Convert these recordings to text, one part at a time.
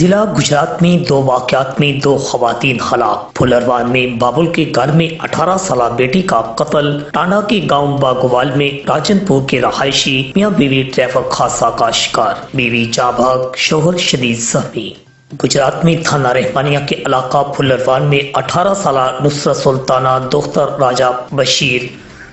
ضلع گجرات میں دو واقعات میں دو خواتین ہلاک۔ پھلروان میں بابل کے گھر میں 18 سالہ بیٹی کا قتل۔ ٹانڈا کے گاؤں باگوال میں راجن پور کے رہائشی میاں بیوی ٹریفک حادثہ کا شکار، بیوی جاں بحق، شوہر شدید زخمی۔ گجرات میں تھانہ رحمانیہ کے علاقہ پھلروان میں 18 سالہ نصرت سلطانہ دختر راجہ بشیر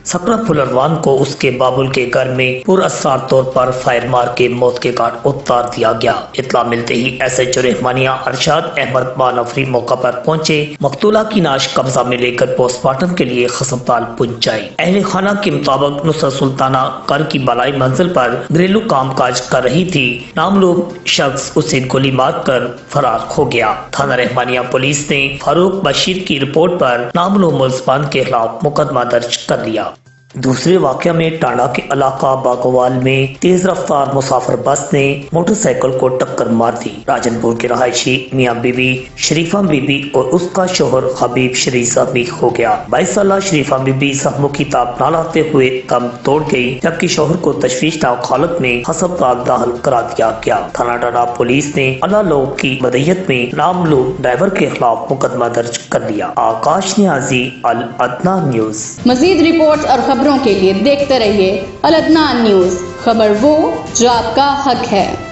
سکرہ پھلروان کو اس کے بابل کے گھر میں پر اسرار طور پر فائر مار کے موت کے گھاٹ اتار دیا گیا۔ اطلاع ملتے ہی ایس ایچ او رحمانیہ ارشاد احمد مانفری موقع پر پہنچے، مقتولہ کی نعش قبضہ میں لے کر پوسٹ مارٹم کے لیے ہسپتال پہنچائی۔ اہل خانہ کے مطابق نصرت سلطانہ گھر کی بالائی منزل پر گھریلو کام کاج کر رہی تھی، نامعلوم شخص اسے گولی مار کر فرار ہو گیا۔ تھانہ رحمانیہ پولیس نے فاروق بشیر کی رپورٹ پر نامعلوم ملزمان کے خلاف مقدمہ درج کر لیا۔ دوسرے واقعہ میں ٹانڈا کے علاقہ باگوال میں تیز رفتار مسافر بس نے موٹر سائیکل کو ٹکر مار دی۔ راجن پور کے رہائشی میاں بیوی شریفہ بی بی اور اس کا شوہر حبیب شریف زخمی ہو گیا۔ 22 سالہ شریفہ بی بی زخموں کی تاب نہ لاتے ہوئے دم توڑ گئی، جبکہ شوہر کو تشویشناک حالت میں ہسپتال داخل کرا دیا گیا۔ تھانہ ٹانڈا پولیس نے اللہ لوگ کی مدعیت میں نامعلوم ڈرائیور کے خلاف مقدمہ درج کر لیا۔ آکاش نیازی، العدنان نیوز۔ مزید رپورٹ اور خبروں کے لیے دیکھتے رہیے العدنان نیوز، خبر وہ جو آپ کا حق ہے۔